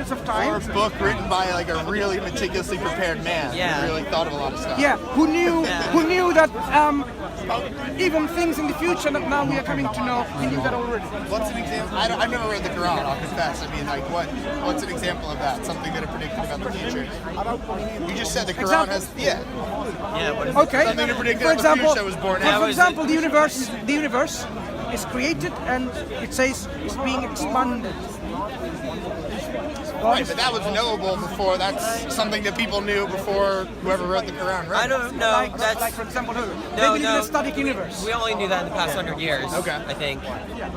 periods of time. Or a book written by like a really meticulously prepared man. Yeah. Who really thought of a lot of stuff. Yeah, who knew that even things in the future that now we are coming to know, he knew that already. What's an example? I've never read the Quran, I'll confess. I mean, like, what's an example of that? Something that it predicted about the future? You just said the Quran has, Yeah, what is Okay. something to predict For about the example, future was born for out. example, the universe is created and it says it's being expanded. Right, but that was knowable before. That's something that people knew before whoever wrote the Quran, right? I don't know. Like for example, they believe in a static universe. We only knew that in the past 100 years. Okay. I think.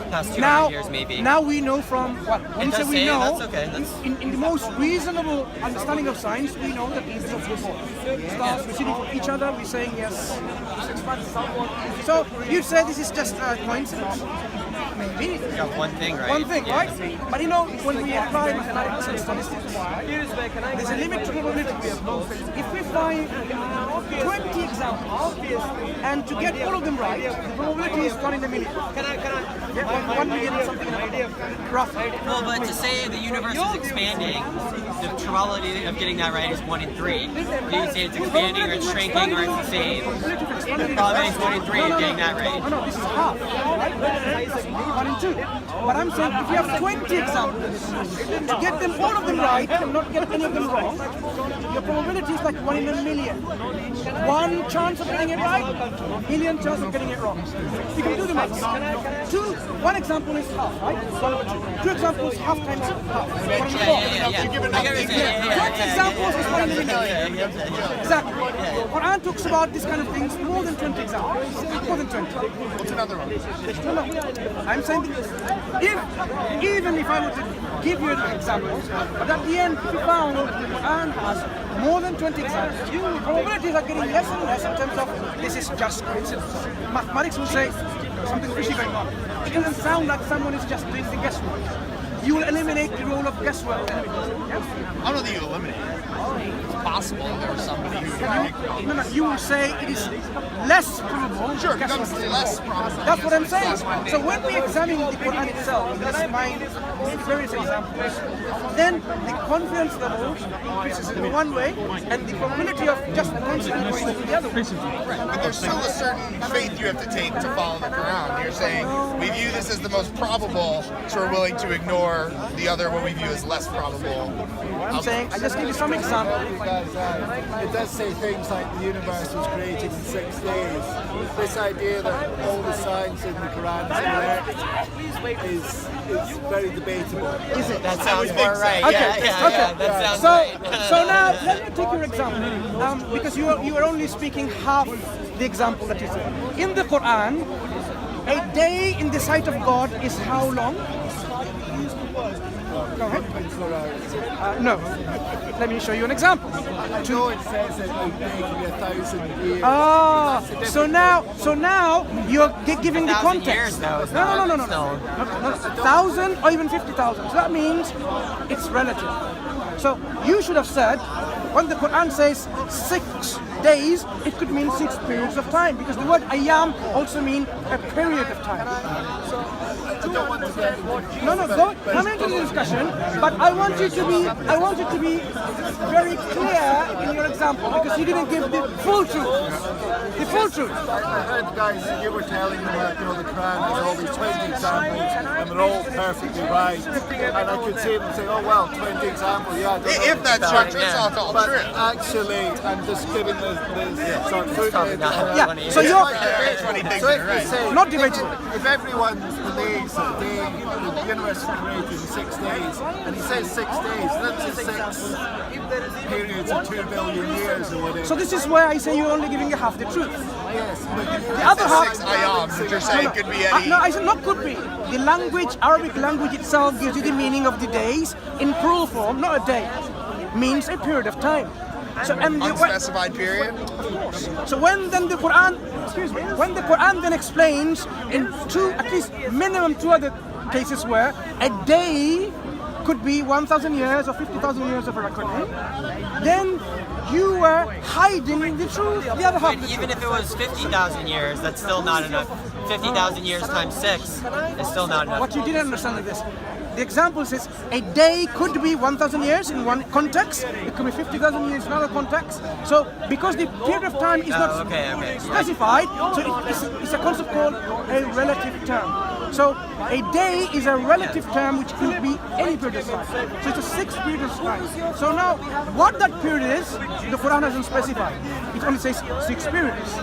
Past 200 Now, years, maybe. now we know from what? When we does say we say, know, that's okay, that's- in the most reasonable understanding of science, we know that these are before. Stars receding from each other, we're saying yes. So you say this is just a coincidence? Maybe. You got one thing, right? One thing, Yeah. right? But you know, when we apply mathematics and statistics, there's a limit to probabilities. If we find 20 examples, and to get all of them right, the probability is 1 in a million. Yeah, 1 million is something roughly. Well, but to say the universe is expanding, the probability of getting that right is 1 in 3. Do you say it's expanding or it's shrinking or it's the same? The probability is 1 in 3 of getting that right. No, this is half, right? 1 in 2. But I'm saying if you have 20 examples, to get them all of them right and not get any of them wrong, your probability is like 1 in a million. 1 chance of getting it right, million chance of getting it wrong. You can do the maths. 1 example is half, right? 1 over 2. 2 examples, half times half. 1 over 4. Yeah. You give enough I get what you're saying. 20 examples is 1 in a million. Exactly. Quran talks about this kind of things more than 20 examples. More than 20. What's another one? No. I'm saying that even if I were to give you an example, but at the end, if you found that the Quran has more than 20 examples, the probabilities are getting less and less in terms of this is just coincidence. Mathematics will say something fishy going on. It doesn't sound like someone is just doing the guesswork. You will eliminate the role of guesswork. Yeah? I don't think you eliminate it. It's possible there was somebody who predicted. No, you will say it is less probable. Sure, it becomes less probable. That's what I'm saying. So when we examine the Quran itself, let's find various examples, then the confidence level increases in one way, and the probability of just coincidence goes in the other way. But there's still a certain faith you have to take to follow the Quran. You're saying we view this as the most probable, so we're willing to ignore the other what we view as less probable. I'm saying, I just give you some example. It does say things like the universe was created in 6 days. This idea that all the science in the Quran is correct is very debatable. Is it? That sounds more right. Okay, Yeah, that sounds So, right. so now let me take your example, because you are only speaking half the example that you said. In the Quran, a day in the sight of God is how long? Go ahead. No. Let me show you an example. I know it says that a day can be 1,000 years. Ah, so now you're giving the 1,000 context. years, though, it's No. not- No. 1,000 or even 50,000. So that means it's relative. So you should have said, when the Quran says 6 days, it could mean 6 periods of time, because the word ayam also means a period of time. I don't want to get No, come into the discussion, but I want you to be very clear in your example, because you didn't give the full truth. The full truth. I heard the guys that you were telling them that the Quran has all these 20 examples and they're all perfectly right. And I could see them say, oh well, 20 examples, yeah. I don't know. If that's true, it's all But true. actually, I'm just giving the sort of footnote. Yeah, so you're That's what he thinks, So if right? you say, not debating. if everyone believes that the universe was created in 6 days, and he says 6 days, that's 6 periods of 2 billion years or whatever. So this is where I say you're only giving half the truth. Yes, but The other half. 6 ayams, which you're saying could be any. No, I said not could be. The language, Arabic language itself gives you the meaning of the days in plural form, not a day. Means a period of time. So Unspecified period. So when then the Quran, when the Quran then explains in at least minimum 2 other cases where a day could be 1,000 years or 50,000 years of a reckoning, then you were hiding the truth. The other half. Even if it was 50,000 years, that's still not enough. 50,000 years times 6 is still not enough. What you didn't understand is this. the example says a day could be 1,000 years in one context, it could be 50,000 years in another context. So because the period of time is not specified, so it's a concept called a relative term. So a day is a relative term which could be any period of time. So it's a 6 period of time. So now, what that period is, the Quran hasn't specified. It only says 6 periods.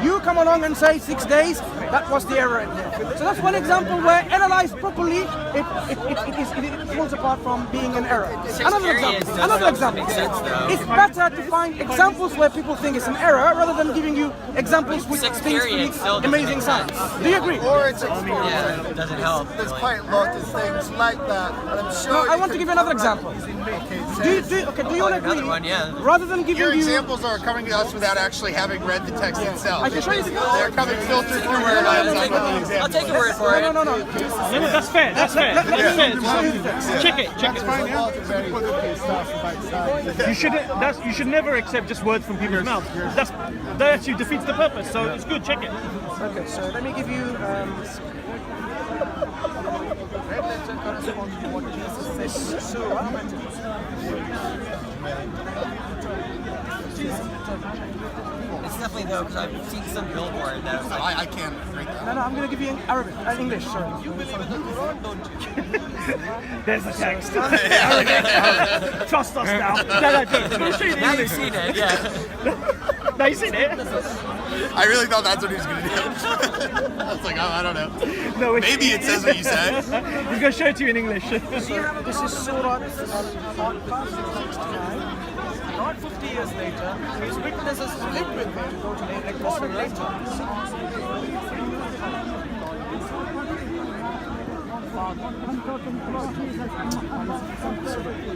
You come along and say 6 days, that was the error in there. So that's one example where analyzed properly, it falls apart from being an error. Another example. It's better to find examples where people think it's an error rather than giving you examples which things to be amazing science. Do you agree? Or it's Yeah, it doesn't help. There's quite a lot of things like that, and I'm sure. No, I want to give you another example. Do you all agree? One, yeah. Rather than giving Your you examples are coming to us without actually having read the text itself. I can show you. They're coming filtered through where I'll take your word for it. No. That's fair. That's fair. Check it. There's a lot of very good stuff about science. You should never accept just words from people's mouths. That actually defeats the purpose. So it's good. Check it. Okay, so let me give you red letter corresponds to what Jesus says. Surah. It's definitely though, because I've seen some billboard that was like, I can't read that. No, I'm going to give you in Arabic, English, sorry. There's the text. Trust us now. now you've seen it, yeah. Now you've seen it. I really thought that's what he was going to do. I was like, oh, I don't know. No, Maybe it says what you said. He's going to show it to you in English. This is Surah not 50 years later, his witnesses who lived with him go to the recorded later.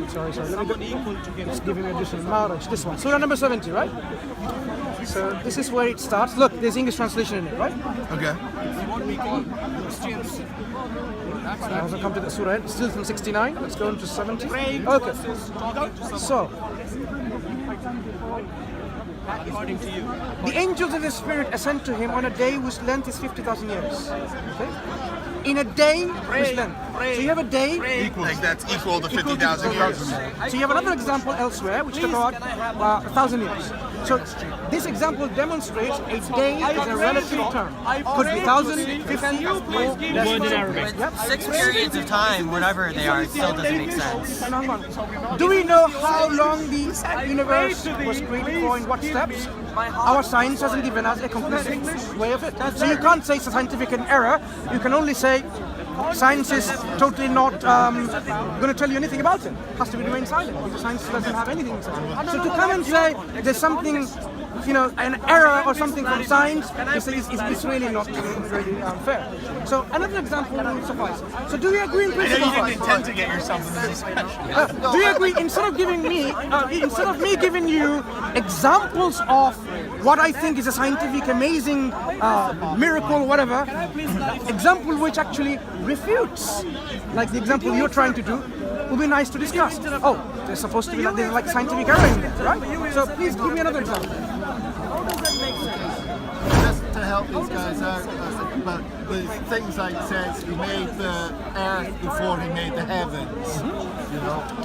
Sorry, let me just give him additional knowledge. This one, Surah number 70, right? So this is where it starts. Look, there's English translation in it, right? Okay. What we call Christians. I also come to the Surah, still from 69. Let's go into 70. Okay. So, according to you, the angels of the Spirit ascend to him on a day whose length is 50,000 years. Okay? In a day whose length. So you have a day. Like that's equal to 50,000 years. So you have another example elsewhere, which talks about 1,000 years. So this example demonstrates a day is a relative term. Could be 1,000, 50, or Word in Arabic. Yep. 6 periods of time, whatever they are, it still doesn't make sense. Hang on. Do we know how long the universe was created for, in what steps? Our science hasn't given us a conclusive way of it. So you can't say it's a scientific error. You can only say science is totally not going to tell you anything about it. It has to remain silent because science doesn't have anything to say. So to come and say there's something, an error or something from science, it's really not really fair. So another example will suffice. So do you agree in principle? You didn't intend to get yourself in this discussion. Do you agree? Instead of me giving you examples of what I think is a scientific amazing miracle, whatever, example which actually refutes, like the example you're trying to do, would be nice to discuss. Oh, there's supposed to be there's like scientific error in there, right? So please give me another example. How does that make sense? Just to help these guys out, but the things like says he made the earth before he made the heavens.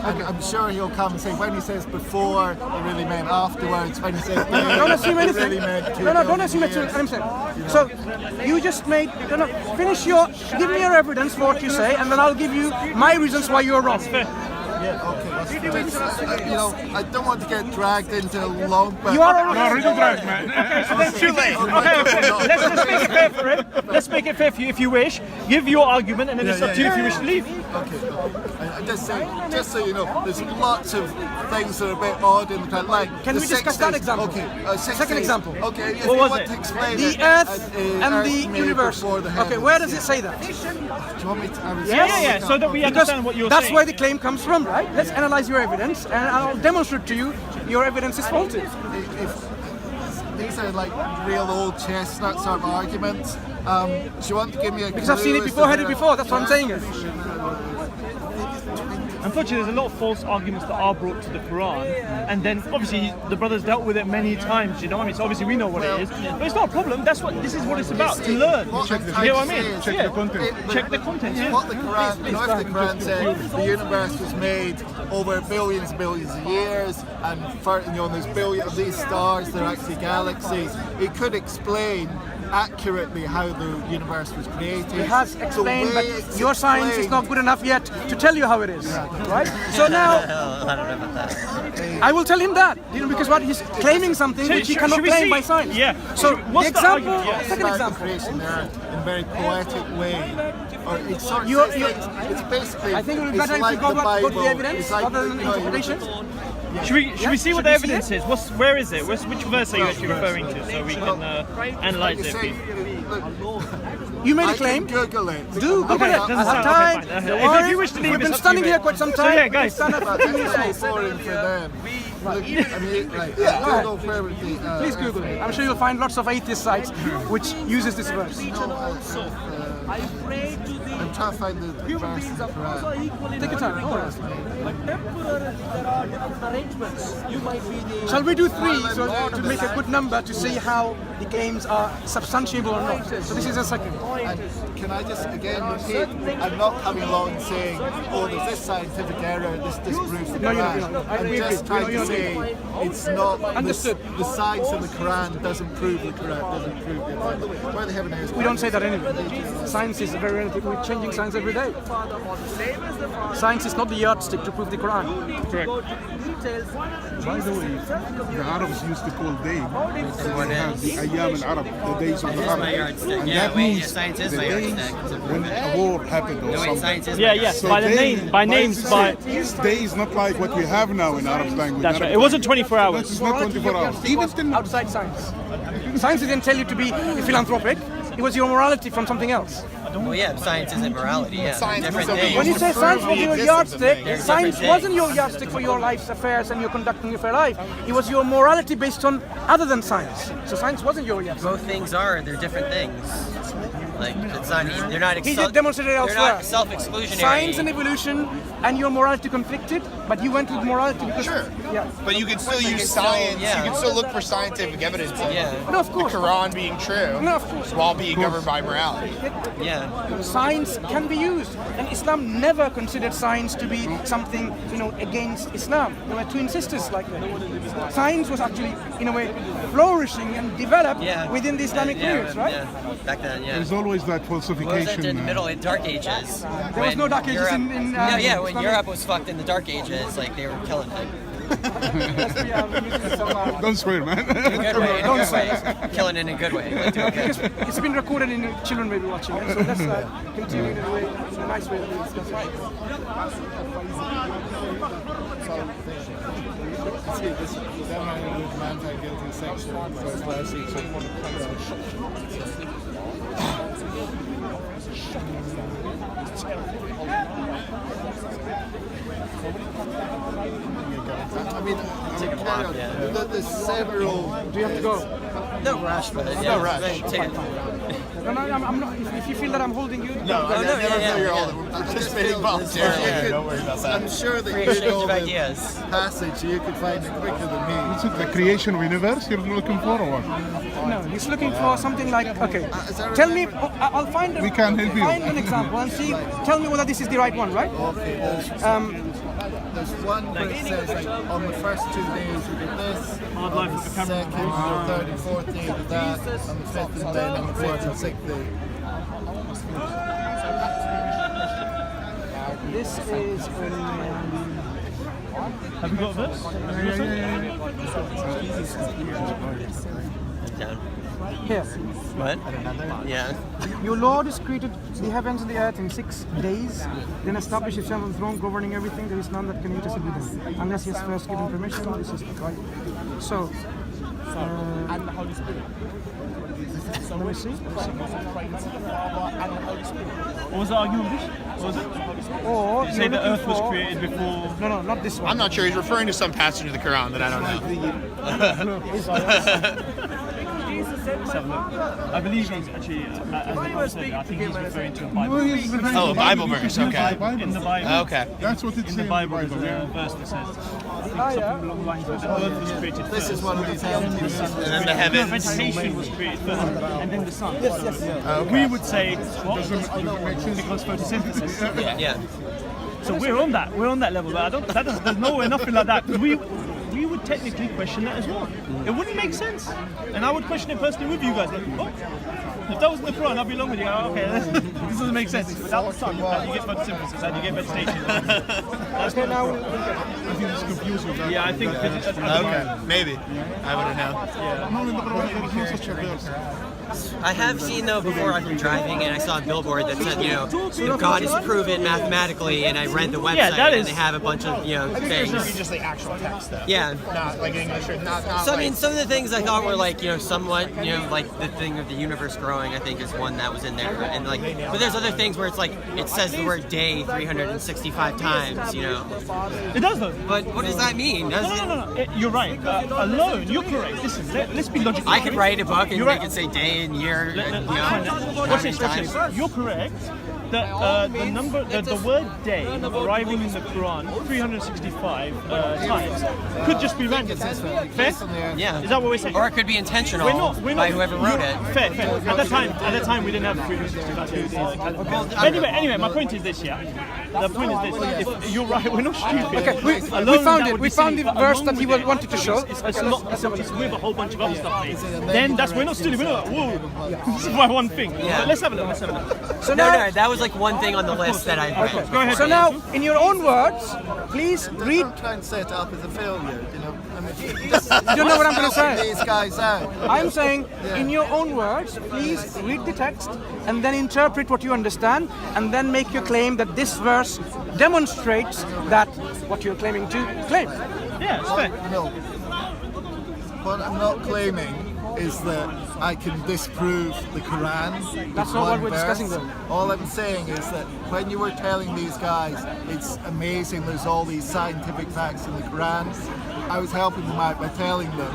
And I'm sure he'll come and say when he says before, it really meant afterwards. When he says Don't assume anything. really meant Don't assume anything. So you just made. Finish give me your evidence for what you say, and then I'll give you my reasons why you're wrong. I don't want to get dragged into a long. You are Okay, so then Too late. Okay. Let's make it fair for him. Let's make it fair for you if you wish. Give your argument, and then it's up to you if you wish to leave. Okay. Just so you know, there's lots of things that are a bit odd in the kind. Like, Can we discuss that example? Okay. Second example. Okay. If What you was want it? to explain The it, Earth and Earth the made universe. before the Okay, heavens. where does it say that? Do you want me to? Yeah. So that we understand what you're That's saying. where the claim comes from, right? Let's analyze your evidence, and I'll demonstrate to you your evidence is faulty. If these are like real old chestnut sort of arguments, do you want to give me a Because I've seen it before, had it before. That's what I'm saying. And unfortunately, there's a lot of false arguments that are brought to the Quran, and then obviously the brothers dealt with it many times. You know what I mean? So obviously we know what it is, but it's not a problem. This is what it's about, to learn. What You I'm know trying what I to mean? say is Yeah. the content. Check the content. Yeah. What the Quran, you know, if the Quran said the universe was made over billions and billions of years, and there's billions of these stars, they're actually galaxies, it could explain accurately how the universe was created. It has The explained, way but it's your science is not good enough yet to tell you how it is, right? So now, I don't know about that. I will tell him that, because what he's claiming something which he cannot Should we claim see? by science. Yeah. So What's the the example, argument? Yeah. second about the example. creation there in a very poetic way. Or it's sort of You- it's basically I think it would be it's better like if you go the to the Bible. evidence It's like, rather than you know, interpretation. Should we see what Should the we see evidence is? Where is it? Which verse are you actually referring to, so we can analyze you it? say, look, You made I a claim. can Google it. Do Google Okay, it. doesn't I have sound- time. okay, fine. Don't If worry. you wish to leave, We've it's been up to standing you, here mate. quite some So time. yeah, guys. But it's so boring for them. Look, I mean, like, Google for everything. Please Google it. I'm sure you'll find lots of atheist sites which uses this verse. I'm trying to find the verse in the Quran. Take your time. No worries. But temporary, there are different arrangements. You might be the... Shall we do 3 so to make a good number to see how the claims are substantiable or not? So this is a second. And can I just again repeat, I'm not coming along and saying, oh, there's this scientific error, this disproves the No, you're not, Quran. you're not. I'm We just agree. trying You're to not. say it's not, Understood. the science of the Quran doesn't prove the Quran, doesn't prove the Bible. Why the heaven is We don't say that anyway. Science is very relative. We're changing science every day. Science is not the yardstick to prove the Quran. Correct. By the way, the Arabs used to call day. They have the Ayyam al-Arab, the days of the It's my Arab. yardstick. And Yeah, that wait, means science is the my days yardstick. It's a when a war happened or No, wait, something. science is Yeah, my yes. yardstick. By the name, by names, by. Day is not like what we have now in Arab language. That's right. It wasn't 24 hours. It's not 24 hours. Even still now. Outside science. Science didn't tell you to be philanthropic. It was your morality from something else. Well, yeah, science isn't morality. Yeah, Science different is things. When you say science was your yardstick, There's science different wasn't things. your yardstick for your life's affairs and your conducting of your life. It was your morality based on other than science. So science wasn't your yardstick. Both things are. They're different things. Like it's not. They're not. He did demonstrate it They're elsewhere. not self-exclusionary. Science and evolution and your morality conflicted, but you went with morality because Sure. yeah. But you can still use still- science. yeah. You can still look for scientific evidence of Yeah. No, of the course. Quran being true No, of course. while being governed by morality. Yeah. Science can be used, and Islam never considered science to be something against Islam. There were twin sisters like that. Science was actually, in a way, flourishing and developed Yeah. within the Islamic periods, right? Yeah. Back then, yeah. There's always that What was that falsification. in the middle in Dark Ages? There was no Dark Ages in No, yeah, when Islamic- Europe was fucked in the Dark Ages, like they were killing it. We are using some, Don't swear, man. In a good way. In a good way. Killing it in a good way. Like, doing good. it's been recorded and children may be watching it, so let's continue in a nice way that we discuss it. See, this definitely with man's guilty section first last I mean, there's several. Do you have to go? No rush, but yeah, No rush. Take it. No, I'm not. If you feel that I'm holding you, No, I no, never yeah, feel you're yeah. all participating voluntarily. Yeah, Don't worry about that. I'm sure that Free you exchange know of the ideas. passage. You could find it quicker than me. Is it the creation of universe you're looking for or what? no, he's looking for something like. Okay, is that tell right? me. I'll find. We can help you. Find an example and see. Tell me whether this is the right one, right? Okay, there's one where it says like on the first 2 days we did this, Hard on life the of the camera. second, the third and fourth day we did that, on the fifth and then on the fourth and sixth day. This is. Have you got this? Down. Here. What? Yeah. Your Lord has created the heavens and the earth in 6 days, then established himself on the throne, governing everything. There is none that can intercede with him, unless he has first given permission. This is right. So, And the Holy Spirit. let me see. What was the argument? What was it? Or You say you're the looking earth was for- created before. No, not this one. I'm not sure. He's referring to some passage of the Quran that I don't know. have a look. I believe he's actually, as the Bible said, I think he's referring to a Bible. Oh, a Bible verse, okay. In the Bible. Okay. That's what it's In saying the Bible, in there's the a Bible. verse that says something along the lines of the earth was created first. This is one of these entities. And then the heavens. Vegetation was created first, and then the sun. Okay. We would say, what? Because photosynthesis. Yeah. So we're on that level, but there's nowhere nothing like that. We would technically question that as well. It wouldn't make sense. And I would question it personally with you guys. Like, oh, if that was in the Quran, I'd be along with you. Oh, okay, this doesn't make sense. Without the sun, how do you get photosynthesis? How do you get vegetation? That's Okay, now I think it's confusing. yeah, I think. Okay. Maybe. I wouldn't know. No, in the Quran, there is no such a verse. I have seen though before I've been driving and I saw a billboard that said, God is proven mathematically, and I read the website and they have a bunch of things. Just the actual text though. Yeah. Not like English or not. So I mean, some of the things I thought were like somewhat like the thing of the universe growing. I think is one that was in there, and like, but there's other things where it's like it says the word day 365 times. It does though. But what does that mean? No. You're right. Alone, you're correct. Listen, let's be logical. I could write a book and You're make right. it say day and year. Watch this. You're correct. The word day arriving in the Quran 365 times could just be random. Fair? Yeah. Is that what we're saying? Or it could be intentional We're not, by whoever wrote it. Fair. At that time, we didn't have 365 days. Anyway, my point is this, yeah. The point is this. If you're right, we're not stupid. Okay, we found it. We found the verse that he wanted to show. It's with a whole bunch of other stuff. Then we're not stupid. We're not. Whoa. This is my one thing. Yeah. But let's have a look. So No, now, that was like one thing on the list that I read. Go ahead. so now, in your own words, please read. Don't try and set it up as a failure, I mean, You don't know what I'm going to helping say. these guys out. I'm saying, in your own words, please read the text and then interpret what you understand, and then make your claim that this verse demonstrates that what you're claiming to claim. Yeah, it's fair. No. What I'm not claiming is that I can disprove the Quran. That's not what we're discussing, though. All I'm saying is that when you were telling these guys it's amazing there's all these scientific facts in the Quran, I was helping them out by telling them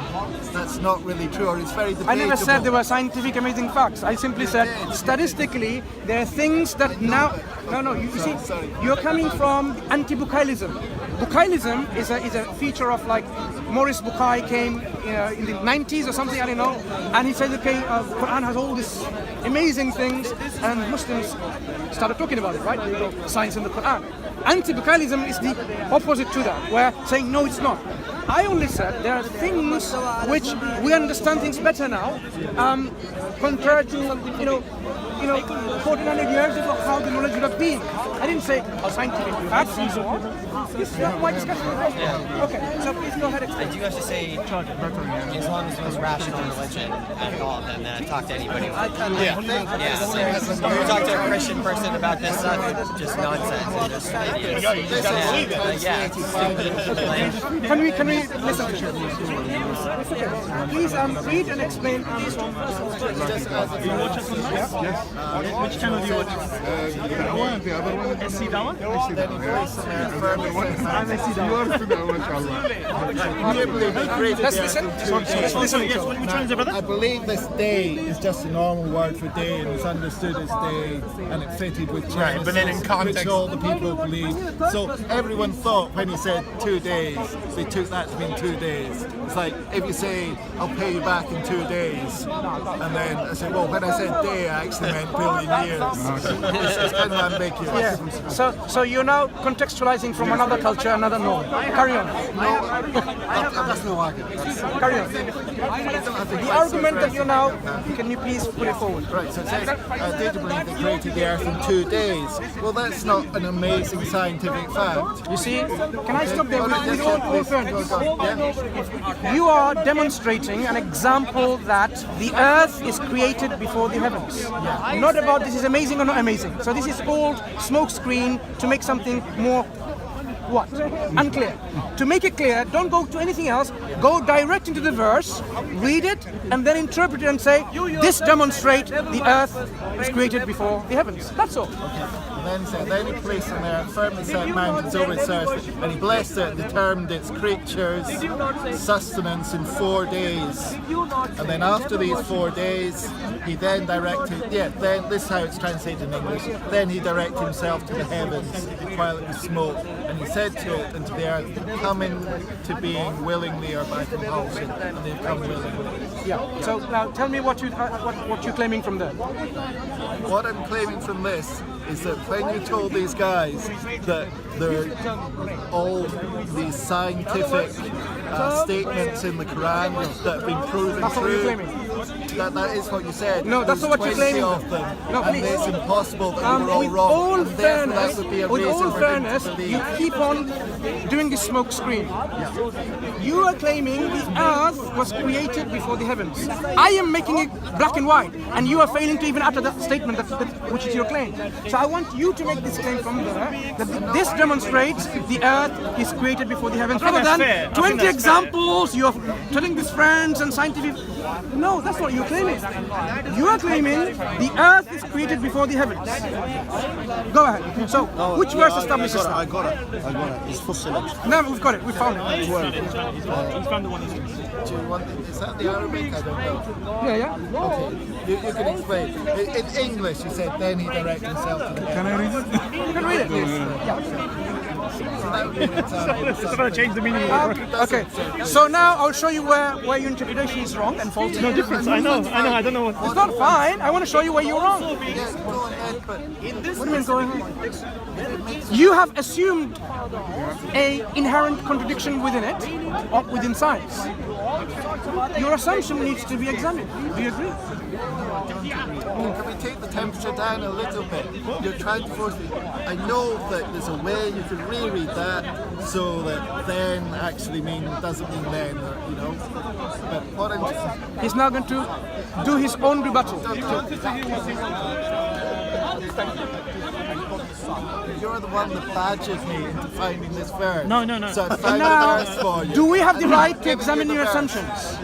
that's not really true, or it's very debatable. I never said there were scientific amazing facts. I simply said statistically there are things that now. No. You see, you're coming from anti-Bukailism. Bukailism is a feature of like Maurice Bukai came in the 90s or something, I don't know, and he said, okay, Quran has all these amazing things, and Muslims started talking about it, right? There you go, science in the Quran. Anti-Bukailism is the opposite to that, where saying no, it's not. I only said there are things which we understand things better now, compared to 1400 years ago how the knowledge would have been. I didn't say scientific facts and so on. This is not my discussion. Okay, so please go ahead. I do have to say, as long as it was rational religion at all, then talk to anybody. Yeah. You talk to a Christian person about this stuff, it's just nonsense. They're just idiots. You just gotta believe it. Yeah, it's stupid. Can we listen to you? Please read and explain. Which channel do you watch? The other one. SC Dawa? I'm SC Let's listen. Which one is it, brother? I believe this day is just a normal word for day, and it's understood as day, and it fitted with Genesis, Right, but then in context- which all the people believe. So everyone thought when he said 2 days, they took that to mean 2 days. It's like if you say, I'll pay you back in 2 days, and then I say, well, when I said day, I actually meant billion years. It's kind of ambiguous. Yeah. So you're now contextualizing from another culture, another norm. Carry on. That's no argument. Carry on. The argument that you're now, can you please put it forward? Right, so it says, did you believe they created the earth in 2 days? Well, that's not an amazing scientific fact. You see, can I stop there with all fairness? Yeah. You are demonstrating an example that the earth is created before the heavens. Not about this is amazing or not amazing. So this is called smokescreen to make something more what? Unclear. To make it clear, don't go to anything else. Go direct into the verse, read it, and then interpret it and say, this demonstrates the earth is created before the heavens. That's all. And then he said, then he placed on there, firmly set mountains over its earth, and he blessed it, determined its creatures' sustenance in 4 days. And then after these 4 days, he then directed, then this is how it's translated in English, then he directed himself to the heavens while it was smoke, and he said to it and to the earth, come into being willingly or by compulsion, and they've come willingly. Yeah. So now tell me what you're claiming from there. What I'm claiming from this is that when you told these guys that they're all these scientific statements in the Quran that have been proven That's what you're true, claiming. that is what you said. No, that's not what you're claiming. Of them, No, and please. it's impossible that they were all With wrong. all And therefore fairness, that would be a with reason all for them to fairness, believe. you keep on doing the smoke screen. You are claiming the earth was created before the heavens. I am making it black and white, and you are failing to even utter that statement, which is your claim. So I want you to make this claim from there, that this demonstrates the earth is created before the heavens, rather than fair. I think 20 that's examples, you're telling these friends and scientific... No, that's what you're claiming. You are claiming the earth is created before the heavens. Go ahead. So, which verse establishes that? I got it. It's Fussilat. No, we've got it. We found it. He's found the one. Do you want is that the Arabic? I don't know. Yeah. Okay, you can explain. In English, you said, then he directed himself to the Can I read it? You can read it. It's going to change the meaning. Okay. So now I'll show you where your interpretation is wrong and faulty. No difference. I know. I don't know what. It's not fine. I want to show you where you're wrong. Yes, go ahead, but What do you mean going on? You have assumed a inherent contradiction within it, or within science. Your assumption needs to be examined. Do you agree? can we take the temperature down a little bit? You're trying to force me. I know that there's a way you can reread that so that then actually doesn't mean then, you know. But what I'm He's now going to do his own rebuttal. You're the one that badgered me into finding this verse. No. So I found the verse for you. Do we have the right to examine your assumptions?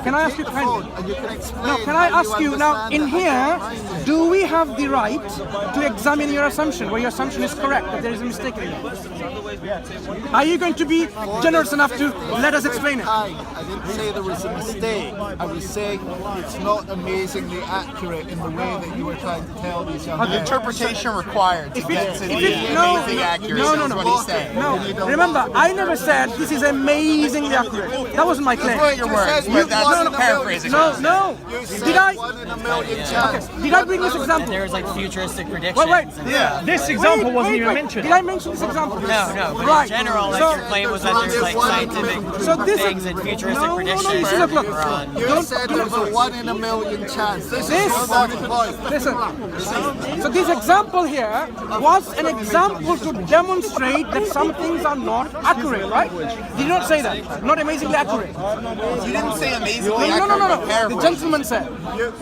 Can I ask you kindly? And you can explain No, can I how ask you now, understand in it. here, do we have the right to examine your assumption, where your assumption is correct, that there is a mistake in it? Are you going to be generous enough to let us explain it? I didn't say there was a mistake. I was saying it's not amazingly accurate in the way that you were trying to tell these young men. Interpretation required to get to the amazing accuracy no. is what he's saying. No, remember, I never said this is amazingly accurate. That wasn't my claim. Your words, but that's paraphrasing. No. You said Did I? 1 in a million chance. Did I bring this example? There was like futuristic predictions. Wait. Yeah. This example wasn't even mentioned. Did I mention this example? No. But Right. in general, like So- your claim was that there's like scientific So this things and futuristic no, predictions. you should look. You said there was a 1 in a million chance. This is not the point. Listen. So this example here was an example to demonstrate that some things are not accurate, right? Did you not say that? Not amazingly accurate. You didn't say amazingly No. accurate, but The paraphrasing. gentleman said.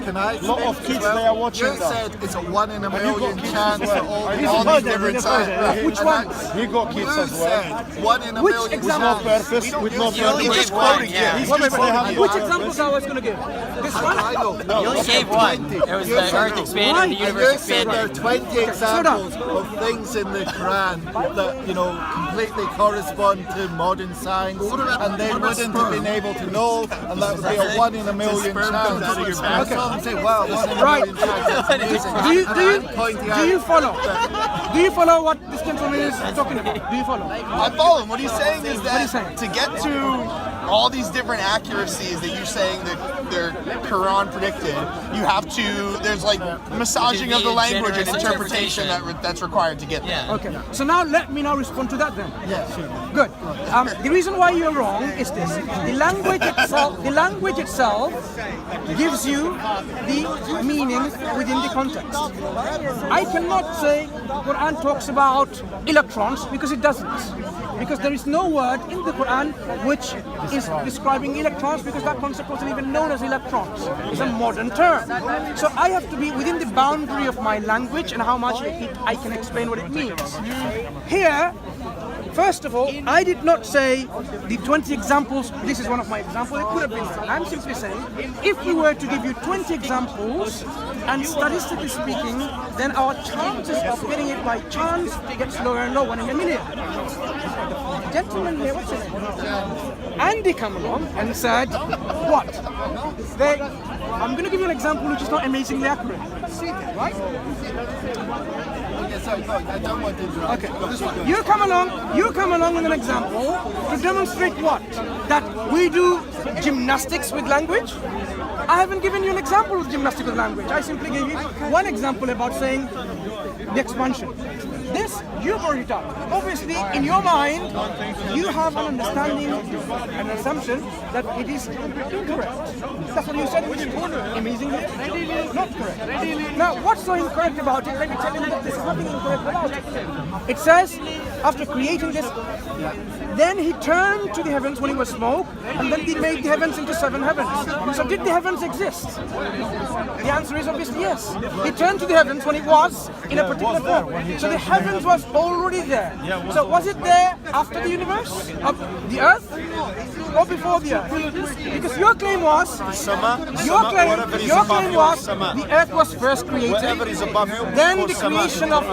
Can I? A lot of kids they are watching You that. said it's a 1 in a million chance for all All these different sides. Which one? He got kids You as well. said 1 in a Which million example? chance. Purpose with no You only purpose. gave one, yeah. These kids they have Which examples I was going to give? This one? I don't know. You only gave one. It was the Earth expanding and the And universe you said there are expanding. 20 examples of things in the Quran that, completely correspond to modern science, and they wouldn't have been able to know, and that would be a 1 in a million chance. And some say, wow, 1 in a Right. million chance, that's amazing. Do you follow? Do you follow what this gentleman is talking about? Do you follow? I follow him. What he's saying is that he's saying? to get to all these different accuracies that you're saying that the Quran predicted, you have to, there's like massaging of the language and interpretation that's required to get there. Yeah. Okay. So now let me respond to that then. Yeah, sure. Good. The reason why you're wrong is this: the language itself gives you the meaning within the context. I cannot say Quran talks about electrons because it doesn't. Because there is no word in the Quran which is describing electrons, because that concept wasn't even known as electrons. It's a modern term. So I have to be within the boundary of my language and how much I can explain what it means. Here, First of all, I did not say the 20 examples, this is one of my examples, it could have been. I'm simply saying, if we were to give you 20 examples, and statistically speaking, then our chances of getting it by chance gets lower and lower in a million. The gentleman here, what's his name? Andy came along and said, what? I'm going to give you an example which is not amazingly accurate. Right? I don't want to interrupt. Okay. You come along with an example to demonstrate what? That we do gymnastics with language? I haven't given you an example of gymnastics with language. I simply gave you one example about saying the expansion. This, you've already done. Obviously, in your mind, you have an understanding, an assumption that it is incorrect. That's what you said, which is amazingly not correct. Now, what's so incorrect about it? Let me tell you that there's nothing incorrect about it. It says, after creating this, then he turned to the heavens when he was smoke, and then he made the heavens into 7 heavens. So did the heavens exist? The answer is obviously yes. He turned to the heavens when it was in a particular form. So the heavens was already there. So was it there after the universe? The earth? Or before the earth? Because your claim was, your claim was the earth was first created, then the creation of,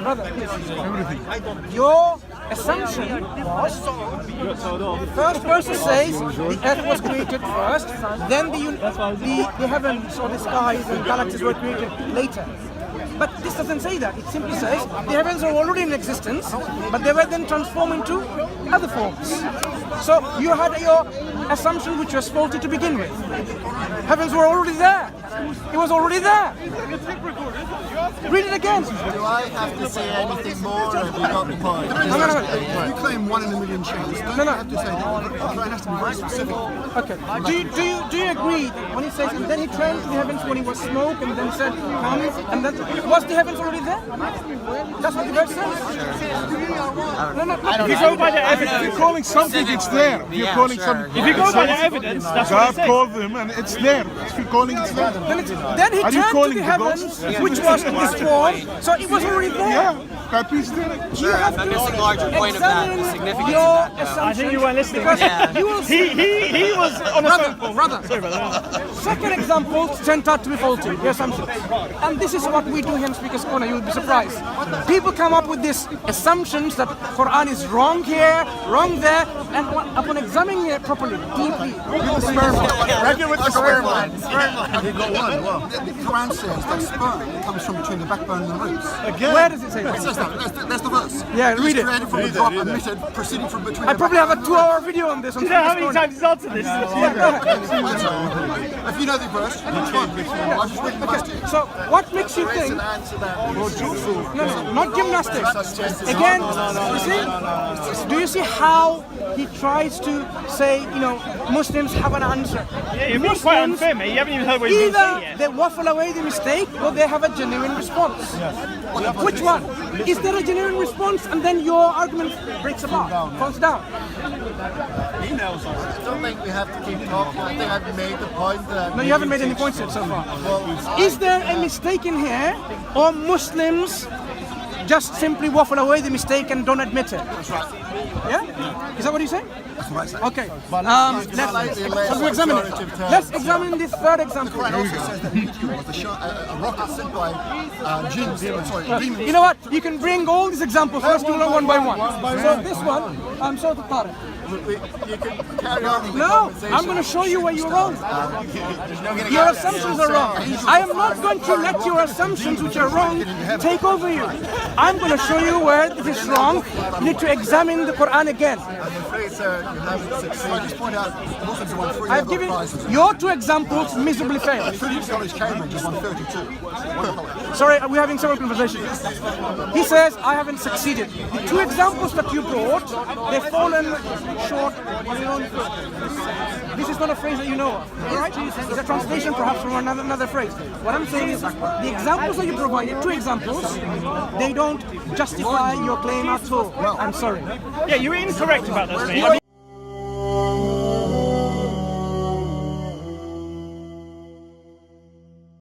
brother, please. Your assumption was, the first person says the earth was created first, then the heavens or the skies and galaxies were created later. But this doesn't say that. It simply says the heavens are already in existence, but they were then transformed into other forms. So you had your assumption which was faulty to begin with. Heavens were already there. It was already there. Read it again. Do I have to say anything more, or have you got the point? No. You claim 1 in a million chance. Don't you have to say that? It has to be very specific. Okay. Do you agree that when he says, and then he turned to the heavens when he was smoke, and then said, come, and then was the heavens already there? That's what the verse says. If you go by the evidence, if you're calling something, it's there. If you're calling something, if you go by the evidence, that's what it says. God called them, and it's there. If you're calling, it's there. Then he turned to the heavens, which was in this form, so it was already there. Yeah, that piece there. You have to missing a larger point of that, the examine significance your of that. assumption. I think you weren't listening. Because you will see. He was on a phone call. Brother. Sorry, brother. Second example turned out to be faulty, the assumptions. And this is what we do here in Speaker's Corner, you'll be surprised. People come up with these assumptions that Quran is wrong here, wrong there, and upon examining it properly, deeply, with the sperm line. You've got one. Well, the Quran says that sperm comes from between the backbone and the roots. Where does it say It that? says that. That's the verse. Yeah, read it. Created from the drop, emitted, proceeding from between. I probably have a 2-hour video on this. On You know how Speaker's many Corner. times he's answered this? If you know the verse, it's fine. I'll just read the verse to you. So, what makes you think? No, not gymnastics. Again, you see? Do you see how he tries to say, Muslims have an answer? Yeah, you're being quite unfair, mate. You haven't even heard what he's going to say Either yet. they waffle away the mistake or they have a genuine response. Which one? Is there a genuine response and then your argument breaks apart, falls down? I don't think we have to keep talking. I think I've made the point that... No, you haven't made any points yet so far. Is there a mistake in here or Muslims just simply waffle away the mistake and don't admit it? That's right. Yeah? Is that what you're saying? That's what I say. Okay. Let's examine it. Let's examine this third example. It also says that meteor was a rocket sent by jinns. Demons. You know what? You can bring all these examples. Let's do them one by one. So this one, I'm sort of Tariq. You can carry on with the No, conversation. I'm going to show you where you're wrong. Your assumptions are wrong. I am not going to let your assumptions, which are wrong, take over you. I'm going to show you where it is wrong. You need to examine the Quran again. I'm afraid, sir, you haven't So I succeeded. just point out, Muslims have won 3 I've Nobel given prizes. your 2 examples miserably failed. Trinity College Cambridge has won 32. Sorry, we're having several conversations. He says, I haven't succeeded. The 2 examples that you brought, they've fallen short on your own foot. This is not a phrase that you know of, all right? It's a translation perhaps from another phrase. What I'm saying is, the examples that you provided, 2 examples, they don't justify your claim at all. I'm sorry. Yeah, you're incorrect about that, mate.